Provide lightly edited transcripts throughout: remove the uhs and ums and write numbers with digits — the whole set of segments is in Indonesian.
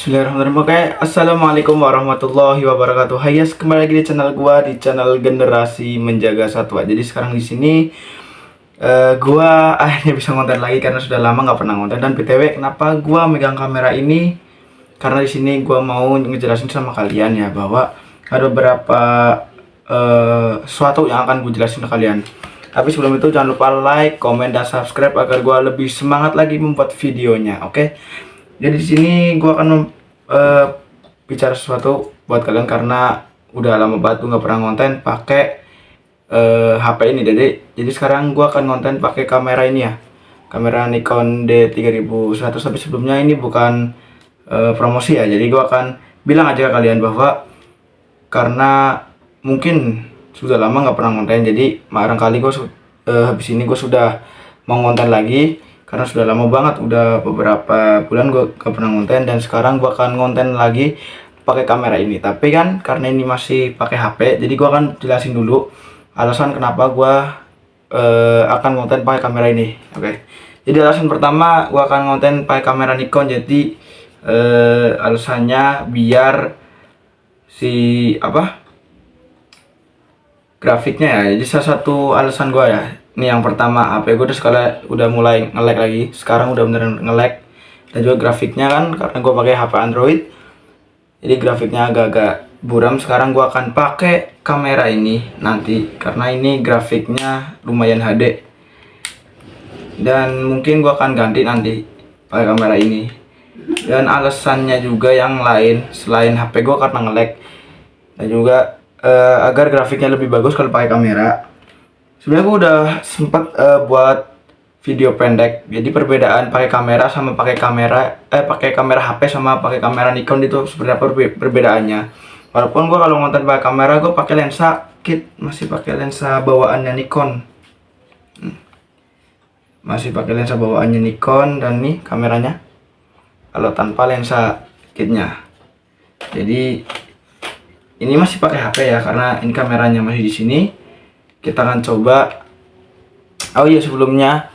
Bismillahirrahmanirrahim. Oke, assalamualaikum warahmatullahi wabarakatuh. Hai guys, kembali lagi di channel gua, di channel Generasi Menjaga Satwa. Jadi sekarang di sini gua akhirnya bisa konten lagi karena sudah lama nggak pernah konten. Dan btw, kenapa gua megang kamera ini? Karena di sini gua mau ngejelasin sama kalian ya bahwa ada beberapa sesuatu yang akan gue jelasin ke kalian. Tapi sebelum itu jangan lupa like, komen, dan subscribe agar gua lebih semangat lagi membuat videonya. Oke. Jadi di sini gue akan bicara sesuatu buat kalian karena udah lama banget gue nggak pernah ngonten pakai HP ini. Jadi sekarang gue akan ngonten pakai kamera ini ya, kamera Nikon D3100. Tapi sebelumnya ini bukan promosi ya. Jadi gue akan bilang aja ke kalian bahwa karena mungkin sudah lama nggak pernah ngonten, jadi barangkali gue habis ini gue sudah mau ngonten lagi. Karena sudah lama banget, udah beberapa bulan gue gak pernah ngonten, dan sekarang gue akan ngonten lagi pakai kamera ini. Tapi kan karena ini masih pakai HP, jadi gue akan jelasin dulu alasan kenapa gue akan ngonten pakai kamera ini. Oke. Jadi alasan pertama gue akan ngonten pakai kamera Nikon. Jadi alasannya biar grafiknya ya. Jadi salah satu alasan gue ya. Ini yang pertama, HP gue udah mulai nge-lag lagi. Sekarang udah beneran nge-lag. Dan juga grafiknya kan, karena gue pakai HP Android, jadi grafiknya agak-agak buram. Sekarang gue akan pakai kamera ini nanti, karena ini grafiknya lumayan HD. Dan mungkin gue akan ganti nanti pakai kamera ini. Dan alasannya juga yang lain selain HP gue karena nge-lag, dan juga agar grafiknya lebih bagus kalau pakai kamera. Sebenarnya gue udah sempat buat video pendek. Jadi perbedaan pakai kamera sama pakai kamera HP sama pakai kamera Nikon itu seperti apa perbedaannya. Walaupun gue kalau ngonten pakai kamera gue pakai lensa kit, masih pakai lensa bawaannya Nikon. Masih pakai lensa bawaannya Nikon, dan nih kameranya kalau tanpa lensa kitnya. Jadi ini masih pakai HP ya, karena ini kameranya masih di sini. Kita akan coba. Oh iya, sebelumnya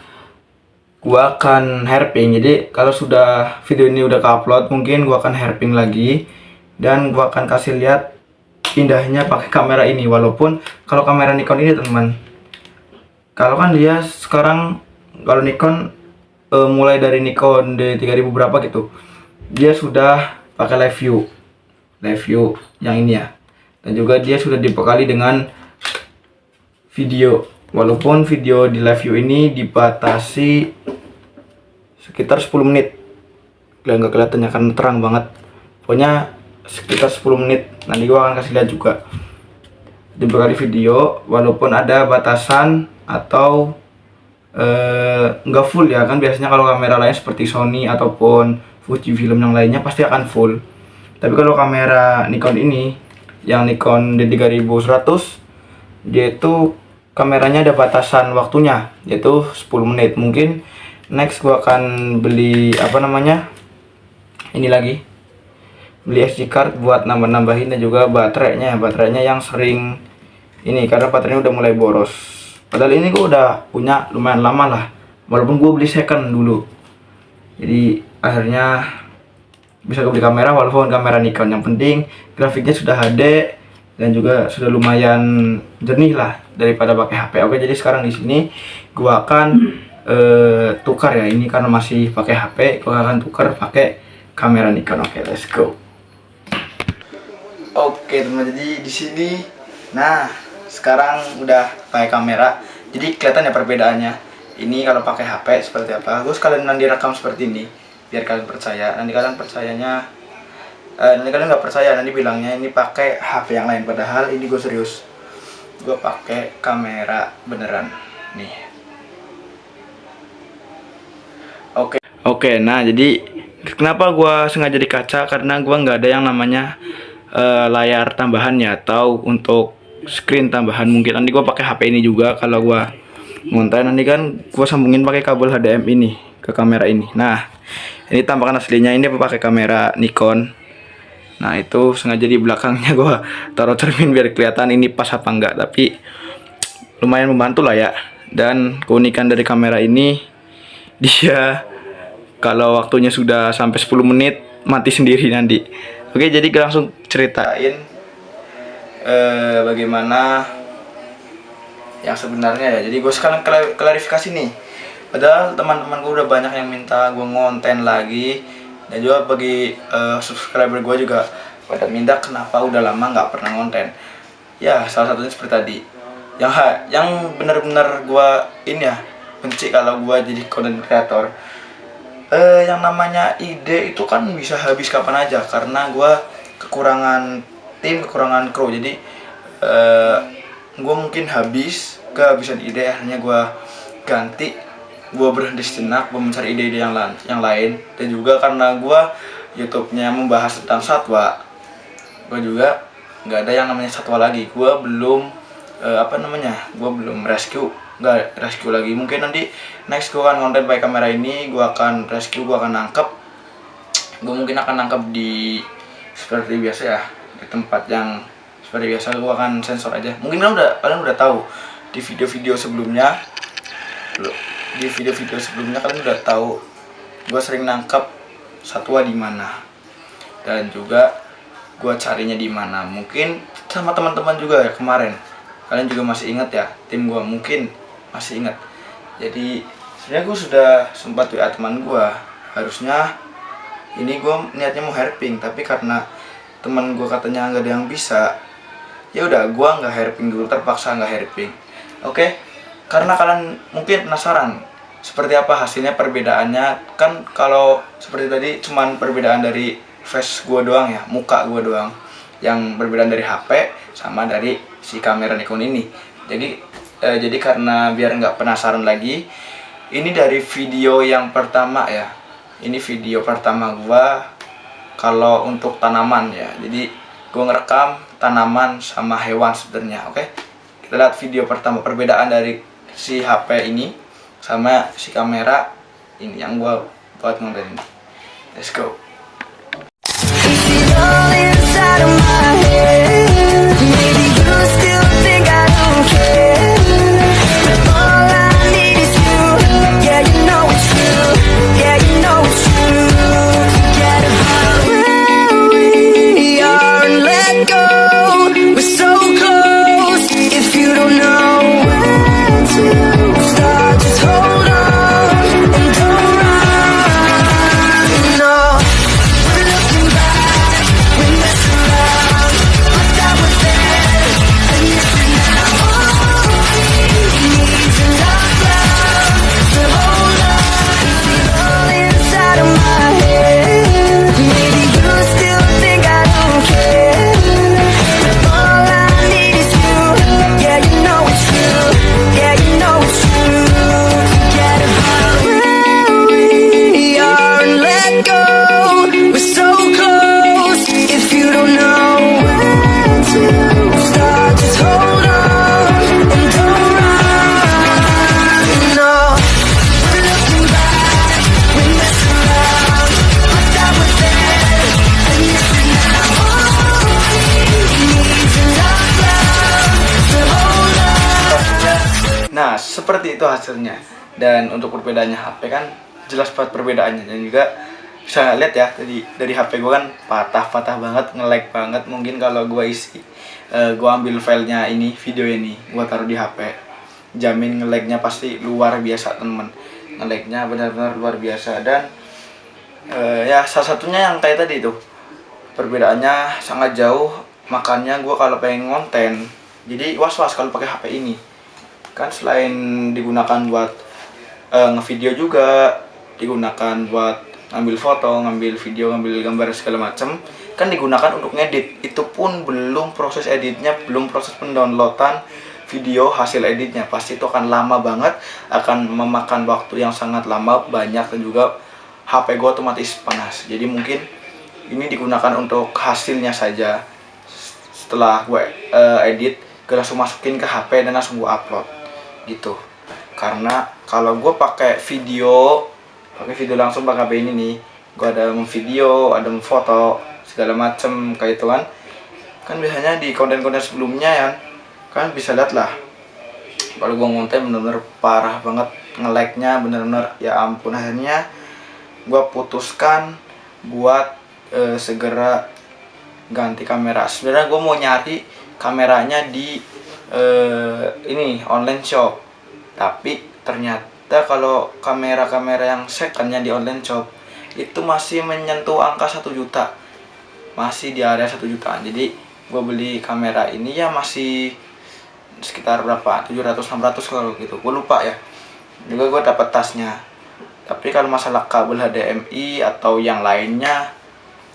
gua akan hairping. Jadi kalau sudah video ini udah ke-upload, mungkin gua akan hairping lagi, dan gua akan kasih lihat indahnya pakai kamera ini. Walaupun kalau kamera Nikon ini teman, kalau kan dia sekarang, kalau Nikon mulai dari Nikon D3000 berapa gitu, dia sudah pakai live view yang ini ya. Dan juga dia sudah dibekali dengan video, walaupun video di live view ini dibatasi sekitar 10 menit. Nggak kelihatannya karena terang banget. Pokoknya sekitar 10 menit. Nanti gua akan kasih lihat juga. Dibekali video, walaupun ada batasan atau nggak full ya. Kan biasanya kalau kamera lain seperti Sony ataupun Fujifilm yang lainnya pasti akan full. Tapi kalau kamera Nikon ini, yang Nikon D3100, dia itu kameranya ada batasan waktunya, yaitu 10 menit. Mungkin next gua akan beli ini lagi, beli SD card buat nambah-nambahin, dan juga baterainya yang sering ini, karena baterainya udah mulai boros. Padahal ini gua udah punya lumayan lama lah, walaupun gua beli second dulu. Jadi akhirnya bisa beli kamera, walaupun kamera Nikon. Yang penting grafiknya sudah HD dan juga sudah lumayan jernih lah daripada pakai HP. Oke, jadi sekarang di sini gua akan tukar ya, ini karena masih pakai HP, gua akan tukar pakai kamera Nikon. Oke, let's go. Oke teman, jadi di sini, nah sekarang udah pakai kamera, jadi kelihatan ya perbedaannya. Ini kalau pakai HP seperti apa. Gue sekalian nanti rekam seperti ini biar kalian percaya. Nanti kalian percayanya, nanti kalian nggak percaya, nanti bilangnya ini pakai HP yang lain. Padahal ini gue serius, gue pakai kamera beneran nih. Oke, nah jadi kenapa gue sengaja di kaca, karena gue nggak ada yang namanya layar tambahan ya, atau untuk screen tambahan. Mungkin nanti gue pakai HP ini juga kalau gue ngonten. Nanti kan gue sambungin pakai kabel HDMI ini ke kamera ini. Nah, ini tampakan aslinya, ini pakai kamera Nikon. Nah, itu sengaja di belakangnya gue taruh cermin biar kelihatan ini pas apa enggak. Tapi lumayan membantu lah ya. Dan keunikan dari kamera ini, dia kalau waktunya sudah sampai 10 menit mati sendiri nanti. Oke, jadi gue langsung ceritain bagaimana yang sebenarnya ya. Jadi gue sekarang klarifikasi nih. Padahal teman-teman gue udah banyak yang minta gue ngonten lagi, dan juga bagi subscriber gue juga pada minta kenapa udah lama nggak pernah ngonten. Ya salah satunya seperti tadi. Yang benar-benar gue ini ya benci kalau gue jadi content creator. Yang namanya ide itu kan bisa habis kapan aja karena gue kekurangan tim, kekurangan kru. Jadi gue mungkin kehabisan ide, akhirnya gue ganti, gue berhenti sejenak, gue mencari ide-ide yang lain. Dan juga karena gue YouTube-nya membahas tentang satwa, gue juga nggak ada yang namanya satwa lagi. Gue belum gue belum nggak rescue lagi. Mungkin nanti next gue akan konten pakai kamera ini, gue akan rescue, gue akan nangkep. Gue mungkin akan nangkep di seperti biasa ya, di tempat yang seperti biasa. Gue akan sensor aja. Mungkin kalian udah tahu di video-video sebelumnya. Kalian udah tahu gue sering nangkep satwa di mana, dan juga gue carinya di mana. Mungkin sama teman-teman juga ya kemarin. Kalian juga masih ingat ya, tim gue mungkin masih ingat. Jadi sebenarnya gue sudah sempat WA teman gue. Harusnya ini gue niatnya mau hairping, tapi karena teman gue katanya nggak ada yang bisa, ya udah gue nggak hairping dulu, terpaksa nggak hairping. Oke, karena kalian mungkin penasaran seperti apa hasilnya, perbedaannya. Kan kalau seperti tadi cuman perbedaan dari face gue doang ya, muka gue doang yang berbeda dari HP sama dari si kamera Nikon ini. Jadi karena biar nggak penasaran lagi, ini dari video yang pertama ya. Ini video pertama gua kalau untuk tanaman ya. Jadi gua ngerekam tanaman sama hewan sebenarnya. Oke, kita lihat video pertama, perbedaan dari si HP ini sama si kamera ini yang gua buat konten ini. Let's go. Nah, seperti itu hasilnya. Dan untuk perbedaannya HP kan jelas banget perbedaannya. Dan juga bisa lihat ya, dari HP gue kan patah banget, nge-lag banget. Mungkin kalau gue gue ambil filenya ini, video ini, gue taruh di HP, jamin nge-lagnya pasti luar biasa temen. Nge-lagnya benar-benar luar biasa. Dan ya salah satunya yang kayak tadi itu, perbedaannya sangat jauh. Makanya gue kalau pengen ngonten, jadi was-was kalau pakai HP ini. Kan selain digunakan buat ngevideo, juga digunakan buat ngambil foto, ngambil video, ngambil gambar segala macam. Kan digunakan untuk ngedit. Itu pun belum proses editnya, belum proses pendownloadan video hasil editnya. Pasti itu akan lama banget, akan memakan waktu yang sangat lama, banyak, dan juga HP gue otomatis panas. Jadi mungkin ini digunakan untuk hasilnya saja. Setelah gue edit, gue langsung masukin ke HP dan langsung gue upload gitu. Karena kalau gue pakai video langsung pakai HP ini nih, gue ada memvideo, ada memfoto segala macem kayak itu kan biasanya di konten-konten sebelumnya ya kan bisa lihat lah, kalau gue ngonten bener-bener parah banget, nge-lag-nya bener-bener ya ampun. Akhirnya gue putuskan buat segera ganti kamera. Sebenarnya gue mau nyari kameranya di ini online shop, tapi ternyata kalau kamera-kamera yang secondnya di online shop itu masih menyentuh angka 1 juta, masih di area 1 jutaan. Jadi gue beli kamera ini ya masih sekitar berapa, 700-600 kalau gitu, gue lupa ya. Juga gue dapat tasnya. Tapi kalau masalah kabel HDMI atau yang lainnya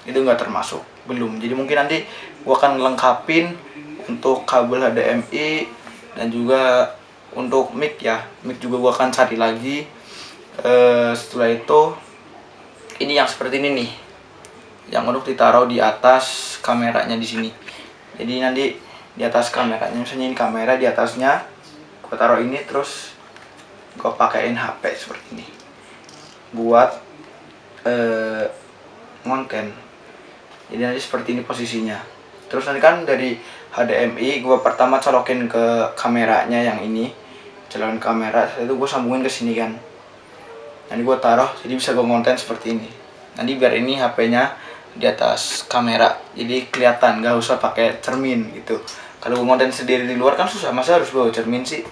itu nggak termasuk, belum. Jadi mungkin nanti gue akan lengkapin untuk kabel HDMI dan juga untuk mic ya. Mic juga gue akan cari lagi. Setelah itu ini yang seperti ini nih, yang untuk ditaruh di atas kameranya di sini. Jadi nanti di atas kameranya, misalnya ini kamera, di atasnya gue taruh ini, terus gue pakein HP seperti ini buat konten. Jadi nanti seperti ini posisinya. Terus nanti kan dari HDMI gue pertama colokin ke kameranya yang ini, colokin kamera, setelah itu gue sambungin ke sini kan. Nanti gue taruh, jadi bisa gue konten seperti ini. Nanti biar ini HP-nya di atas kamera, jadi kelihatan, gak usah pakai cermin gitu. Kalau gue konten sendiri di luar kan susah, masa harus bawa cermin sih.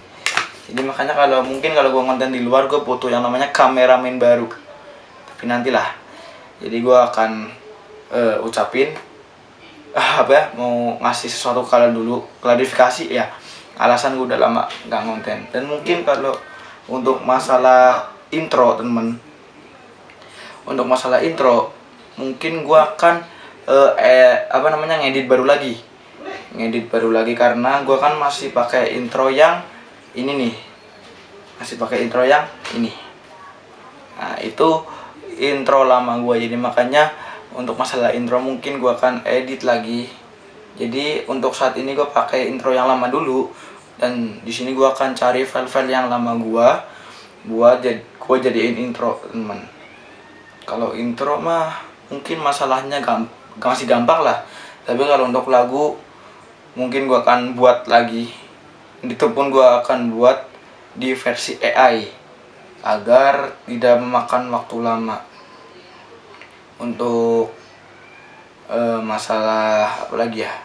Jadi makanya kalau mungkin kalau gue konten di luar, gue butuh yang namanya kameramen baru. Tapi nantilah. Jadi gue akan ucapin mau ngasih sesuatu ke kalian dulu, klarifikasi ya, alasan gue udah lama gak konten. Dan mungkin kalau untuk masalah intro temen, untuk masalah intro mungkin gue akan ngedit baru lagi karena gue kan masih pakai intro yang ini nih, nah itu intro lama gue. Jadi makanya untuk masalah intro mungkin gue akan edit lagi. Jadi untuk saat ini gue pakai intro yang lama dulu, dan di sini gue akan cari file-file yang lama gue buat gue jadiin intro teman. Kalau intro mah mungkin masalahnya masih gampang lah, tapi kalau untuk lagu mungkin gue akan buat lagi. Itu pun gue akan buat di versi AI agar tidak memakan waktu lama. Untuk masalah apa lagi ya,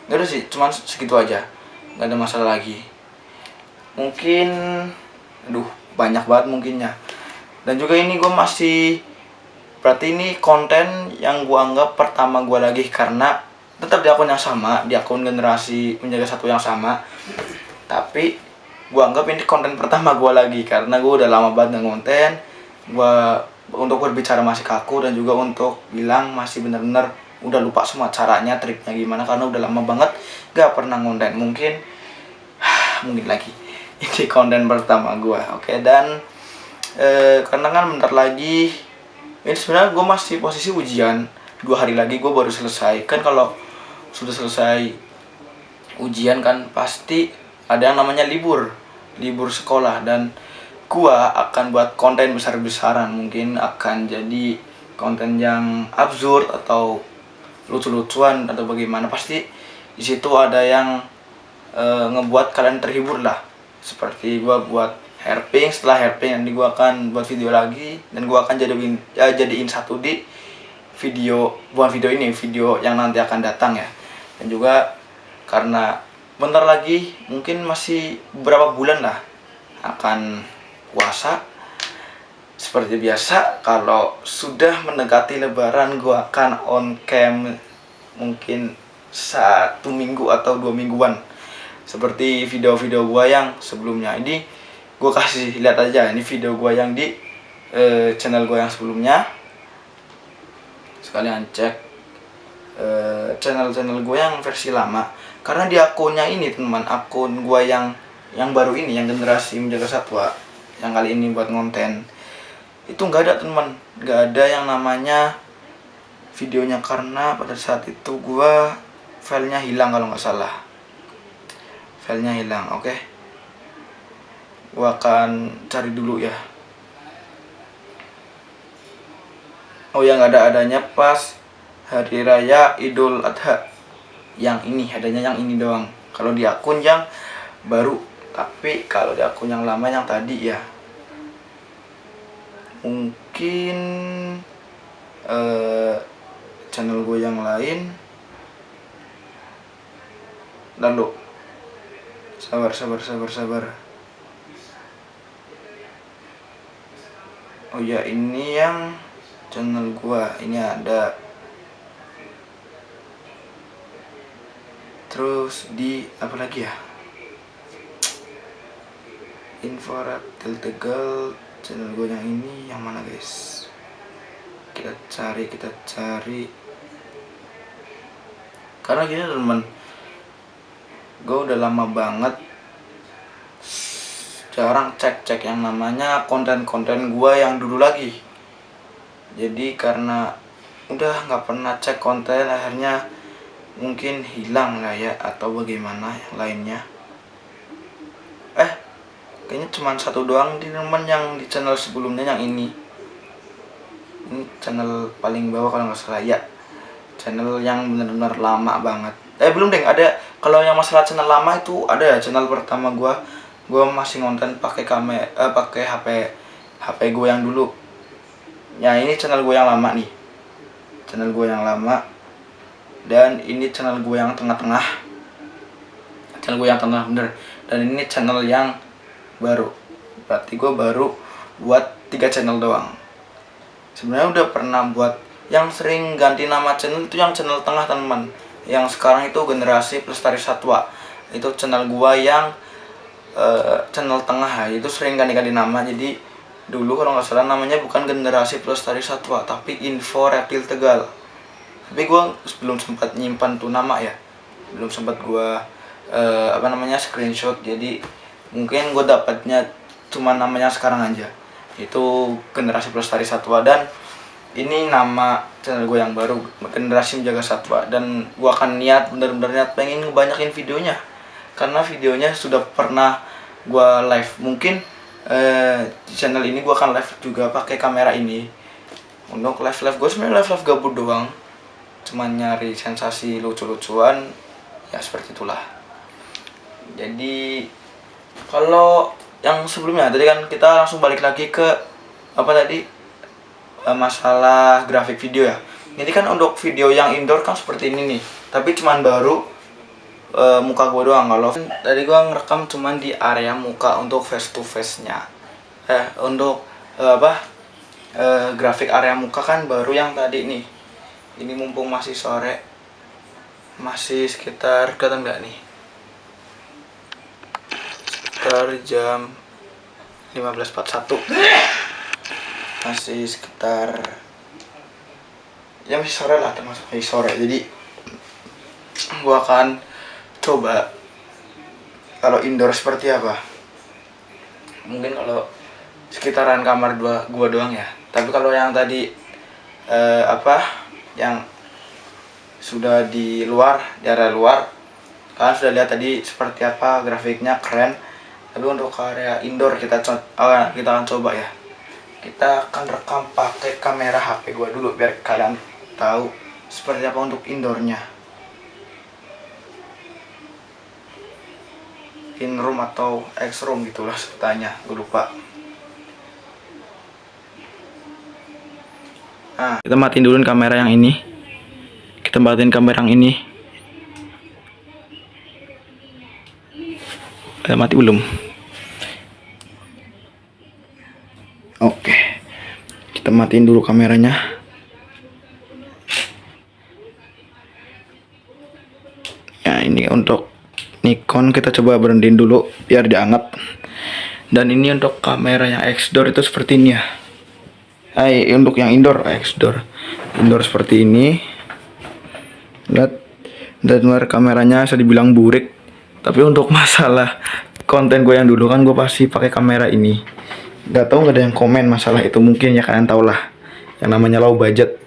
gak ada sih, cuman segitu aja, gak ada masalah lagi. Mungkin banyak banget mungkinnya. Dan juga ini gue masih, berarti ini konten yang gue anggap pertama gue lagi, karena tetap di akun yang sama, di akun generasi menjaga satu yang sama. Tapi gue anggap ini konten pertama gue lagi, karena gue udah lama banget ngonten. Gue untuk berbicara masih kaku, dan juga untuk bilang masih bener-bener udah lupa semua caranya, triknya gimana, karena udah lama banget gak pernah ngonten. Mungkin lagi ini konten pertama gue. Oke, dan karena kan bentar lagi ini sebenarnya gue masih posisi ujian, 2 hari lagi gue baru selesai. Kan kalau sudah selesai ujian kan pasti ada yang namanya libur sekolah, dan gua akan buat konten besar-besaran. Mungkin akan jadi konten yang absurd atau lucu-lucuan atau bagaimana. Pasti di situ ada yang ngebuat kalian terhibur lah. Seperti gua buat hairpink, setelah hairpink nanti gua akan buat video lagi, dan gua akan jadiin satu di video, bukan video ini, video yang nanti akan datang ya. Dan juga karena bentar lagi mungkin masih beberapa bulan lah akan puasa. Seperti biasa kalau sudah mendekati lebaran gue akan on cam mungkin 1 minggu atau 2 mingguan, seperti video-video gue yang sebelumnya. Ini gue kasih lihat aja, ini video gue yang di channel gue yang sebelumnya. Sekalian cek channel gue yang versi lama, karena di akunnya ini teman, akun gue yang baru ini, yang generasi menjaga satwa, yang kali ini buat konten itu nggak ada teman, nggak ada yang namanya videonya, karena pada saat itu gua filenya hilang, kalau nggak salah filenya hilang. Oke, gua akan cari dulu ya. Oh ya, nggak adanya pas hari raya Idul Adha, yang ini adanya yang ini doang kalau di akun yang baru. Tapi kalau di akun yang lama yang tadi ya mungkin channel gue yang lain. Lalu sabar. Oh ya, ini yang channel gua. Ini ada. Terus di apa lagi ya? Info Reptil Tegal, channel gua yang ini yang mana, guys? Kita cari. Karena gini teman, gua udah lama banget jarang cek yang namanya konten-konten gua yang dulu lagi. Jadi karena udah nggak pernah cek konten, akhirnya mungkin hilang lah ya, atau bagaimana yang lainnya. Kayaknya cuma satu doang di teman yang di channel sebelumnya, yang ini channel paling bawah kalau nggak salah ya, channel yang benar-benar lama banget. Belum deh, ada. Kalau yang masalah channel lama itu ada ya, channel pertama gua masih ngonten pakai pakai HP gue yang dulu. Ya, ini channel gue yang lama nih. Channel gue yang lama. Dan ini channel gue yang tengah-tengah. Channel gue yang tengah bener. Dan ini channel yang baru. Berarti gue baru buat 3 channel doang. Sebenarnya udah pernah buat yang sering ganti nama channel itu yang channel tengah, teman. Yang sekarang itu Generasi Pelestari Satwa. Itu channel gue yang channel tengah ya, itu sering ganti-ganti nama. Jadi dulu kalau nggak salah namanya bukan Generasi Pelestari Satwa, tapi Info Reptil Tegal. Tapi gue belum sempat nyimpan tuh nama ya, belum sempat gue screenshot. Jadi mungkin gue dapatnya cuma namanya sekarang aja, itu Generasi Pelestari Satwa. Dan ini nama channel gue yang baru, Generasi Menjaga Satwa. Dan gue akan bener-bener niat pengen ngebanyakin videonya, karena videonya sudah pernah gue live. Mungkin di channel ini gue akan live juga pakai kamera ini. Untuk live gue sebenarnya live gabut doang, cuman nyari sensasi lucu-lucuan ya, seperti itulah. Jadi kalau yang sebelumnya tadi kan kita langsung balik lagi ke masalah grafik video ya. Ini kan untuk video yang indoor kan seperti ini nih, tapi cuman baru muka gue doang. Kalau tadi gue ngerekam cuman di area muka untuk face to face nya. Untuk grafik area muka kan baru yang tadi nih. Ini mumpung masih sore, masih sekitar, kelihatan nggak nih, sekitar jam 15.41, masih sekitar ya masih sore lah, termasuk masih sore. Jadi gue akan coba kalau indoor seperti apa. Mungkin kalau sekitaran kamar gua doang ya. Tapi kalau yang tadi yang sudah di luar, di area luar, kalian sudah lihat tadi seperti apa grafiknya, keren. Tapi untuk area indoor kita akan coba ya. Kita akan rekam pakai kamera HP gua dulu biar kalian tahu seperti apa untuk indoornya. In room atau X room gitulah sebutannya, gue lupa. Nah, kita matiin dulu kamera yang ini. Kita matiin kamera yang ini. Udah mati belum? Oke. Kita matiin dulu kameranya. Ya, ini untuk Nikon kita coba berhentiin dulu biar dianget. Dan ini untuk kamera yang outdoor itu seperti ini ya. Untuk yang indoor, indoor seperti ini. Lihat, dan kameranya bisa dibilang burik. Tapi untuk masalah konten gue yang dulu kan gue pasti pakai kamera ini. Gak tau, nggak ada yang komen masalah itu, mungkin ya kalian tau lah, yang namanya low budget.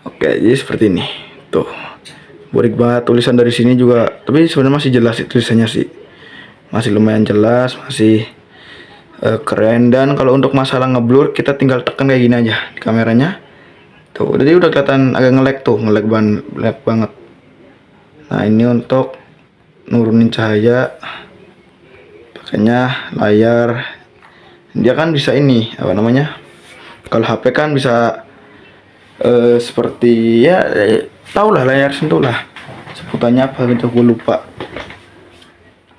Oke, jadi seperti ini tuh. Burik banget tulisan dari sini juga, tapi sebenarnya masih jelas tulisannya sih, masih lumayan jelas, masih keren. Dan kalau untuk masalah ngeblur, kita tinggal tekan kayak gini aja di kameranya tuh, jadi udah kelihatan agak nge-lag banget. Nah, ini untuk nurunin cahaya, pakainya layar dia kan bisa ini kalau HP kan bisa seperti ya, tau lah layar sentuh lah sebutannya apa gitu, gue lupa.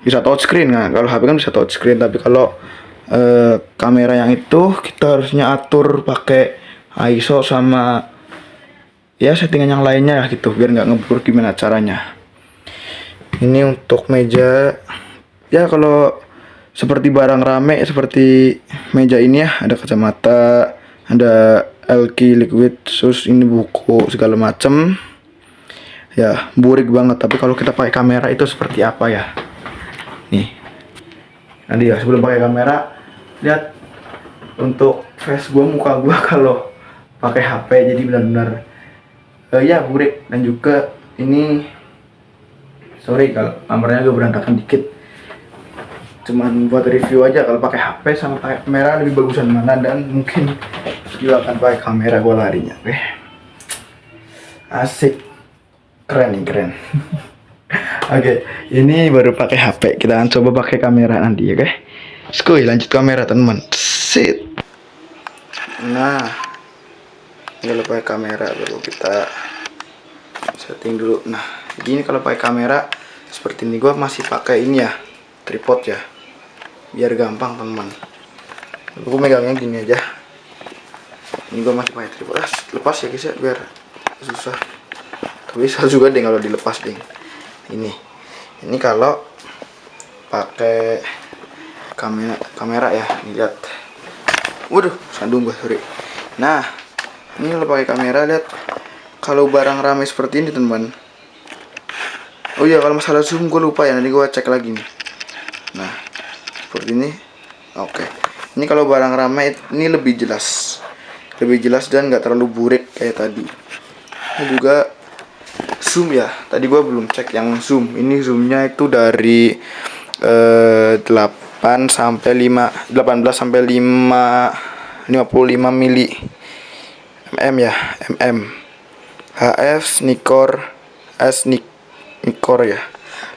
Bisa touchscreen kan, kalau HP kan bisa touchscreen, tapi kalau kamera yang itu kita harusnya atur pakai ISO sama ya settingan yang lainnya ya gitu, biar nggak ngeblur. Gimana caranya? Ini untuk meja ya, kalau seperti barang rame seperti meja ini ya, ada kacamata, ada LQ liquid, sus ini buku segala macem ya, burik banget. Tapi kalau kita pakai kamera itu seperti apa ya, nih nanti ya sebelum pakai kamera lihat untuk face gua, muka gua kalau pakai HP jadi benar-benar ya burik. Dan juga ini sorry kalau kameranya agak berantakan dikit, cuman buat review aja kalau pakai HP sama pakai kamera lebih bagusan mana, dan mungkin juga akan pakai kamera gua larinya. Oke, asik, keren nih, keren. Oke, ini baru pakai HP, kita akan coba pakai kamera nanti. Oke, skuy, lanjut kamera teman. Sit. Nah, kalau pakai kamera baru kita setting dulu. Nah, gini kalau pakai kamera seperti ini, gua masih pakai ini ya, tripod ya, biar gampang teman. Gue megangnya gini aja. Ini gue masih pakai tripod. Lepas ya guys ya, biar susah. Tapi bisa juga deh kalau dilepas deh. Ini kalau pakai kamera ya, lihat. Waduh, sandung gue, sorry. Nah, ini kalau pakai kamera, lihat kalau barang ramai seperti ini teman. Oh iya, kalau masalah zoom gue lupa ya, nanti gue cek lagi nih. Nah, seperti ini. Oke. Ini kalau barang ramai ini lebih jelas dan nggak terlalu burik kayak tadi. Ini juga zoom ya. Tadi gua belum cek yang zoom. Ini zoomnya itu dari 18 sampai 55 mili mm ya, mm. HF Nikkor S Nikkor ya.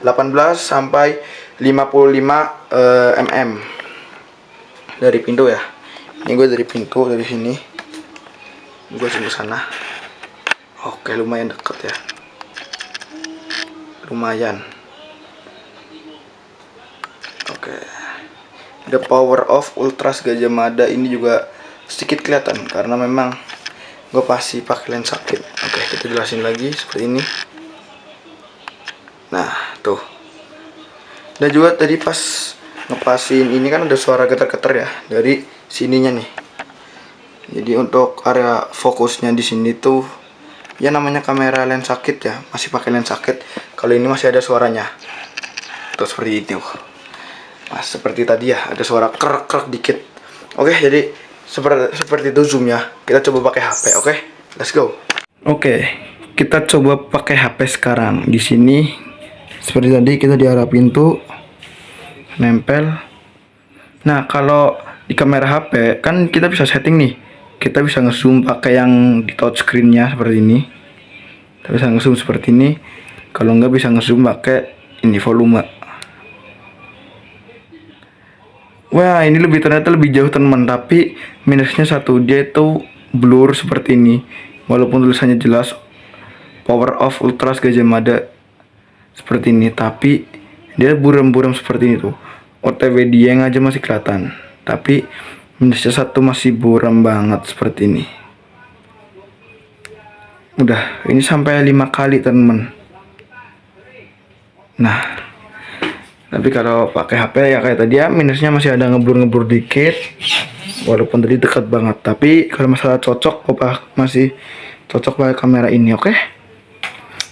18 sampai 55 mm dari pintu ya. Ini gue dari pintu, dari sini gue sini sana. Oke, lumayan deket ya, lumayan. Oke, the power of Ultras Gajah Mada ini juga sedikit kelihatan karena memang gue pasti pakai lensa kit. Oke, kita jelasin lagi seperti ini. Nah tuh, dan juga tadi pas ngepasin ini kan ada suara getar-getar ya dari sininya nih. Jadi untuk area fokusnya di sini tuh ya, namanya kamera lensa kit ya, masih pakai lensa kit. Kalau ini masih ada suaranya tuh seperti itu. Mas, seperti tadi ya, ada suara krek-krek dikit. Oke, jadi seperti itu zoomnya. Kita coba pakai HP. Oke, let's go. Oke, kita coba pakai HP sekarang. Di sini seperti tadi, kita di arah pintu nempel. Nah, kalau di kamera HP kan kita bisa setting nih. Kita bisa ngezoom pakai yang di touchscreen-nya seperti ini. Kita bisa ngezoom seperti ini. Kalau nggak bisa ngezoom pakai ini volume. Wah, ini ternyata lebih jauh teman. Tapi minusnya satu, dia itu blur seperti ini. Walaupun tulisannya jelas Power of Ultras Gajah Mada seperti ini, tapi dia buram-buram seperti ini tuh. OTW Dieng aja masih kelihatan, tapi minusnya satu, masih buram banget seperti ini. Udah, ini sampai 5 kali temen. Nah, tapi kalau pakai HP ya kayak tadi ya, minusnya masih ada ngeblur dikit. Walaupun tadi dekat banget, tapi kalau masalah cocok, masih cocok pakai kamera ini. Oke?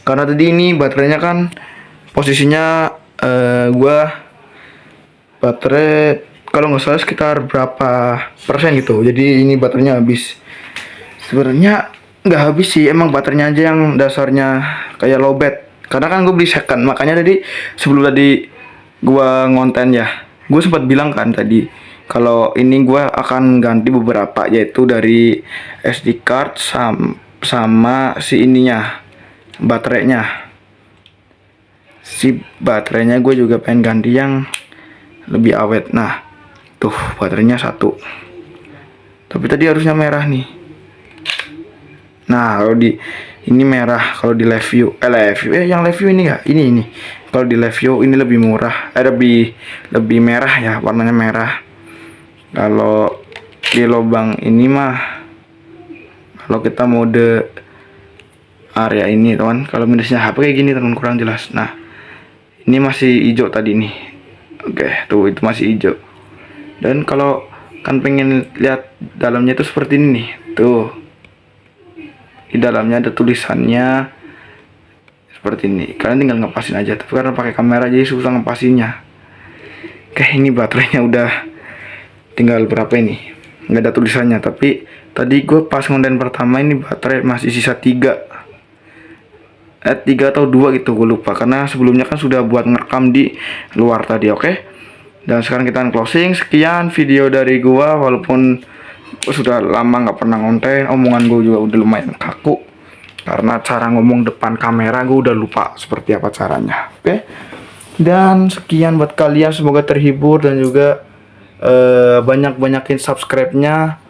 Karena tadi ini baterainya kan posisinya gua baterai kalau nggak salah sekitar berapa persen gitu, jadi ini baterainya habis. Sebenarnya nggak habis sih, emang baterainya aja yang dasarnya kayak lowbat, karena kan gue beli second. Makanya tadi sebelum tadi gue ngonten ya, gue sempat bilang kan tadi kalau ini gue akan ganti beberapa, yaitu dari SD card sama si ininya, baterainya. Si baterainya gue juga pengen ganti yang lebih awet. Nah tuh, baterainya 1, tapi tadi harusnya merah nih. Nah, kalau di ini merah, kalau di live view, yang live view ini enggak? Ini. Kalau di live view ini lebih murah, lebih merah ya, warnanya merah. Kalau di lubang ini mah, kalau kita mode area ini teman, kalau minusnya HP kayak gini teman, kurang jelas. Nah, ini masih hijau tadi nih. Oke, tuh itu masih hijau. Dan kalau kan pengen lihat dalamnya itu seperti ini nih, tuh. Di dalamnya ada tulisannya seperti ini. Kalian tinggal ngepasin aja. Tapi karena pakai kamera jadi susah ngepasinnya. Oke, ini baterainya udah tinggal berapa ini? Nggak ada tulisannya. Tapi tadi gue pas ngonten pertama ini baterai masih sisa 3 atau 2 gitu, gue lupa. Karena sebelumnya kan sudah buat ngerekam di luar tadi, oke? Dan sekarang kita closing. Sekian video dari gue, walaupun sudah lama nggak pernah ngonten, omongan gue juga udah lumayan kaku karena cara ngomong depan kamera gue udah lupa seperti apa caranya. Oke, dan sekian buat kalian, semoga terhibur dan juga banyakin subscribe-nya.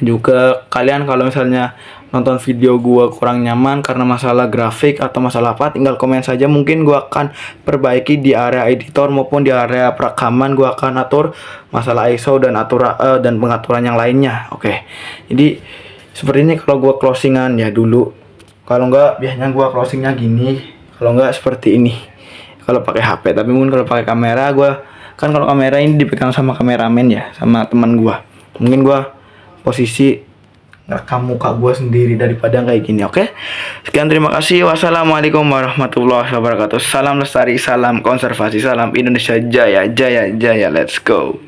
Juga kalian kalau misalnya nonton video gua kurang nyaman karena masalah grafik atau masalah apa, tinggal komen saja, mungkin gua akan perbaiki di area editor maupun di area perekaman. Gua akan atur masalah ISO dan dan pengaturan yang lainnya. Oke, jadi seperti ini kalau gua closingan ya dulu. Kalau enggak biasanya gua closingnya gini, kalau enggak seperti ini kalau pakai HP. Tapi mungkin kalau pakai kamera, gua kan kalau kamera ini dipegang sama kameramen ya, sama teman gua, mungkin gua posisi ngerekam muka gue sendiri daripada kayak gini. Oke, sekian, terima kasih. Wassalamualaikum warahmatullahi wabarakatuh. Salam lestari, salam konservasi, salam Indonesia Jaya, jaya, jaya. Let's go.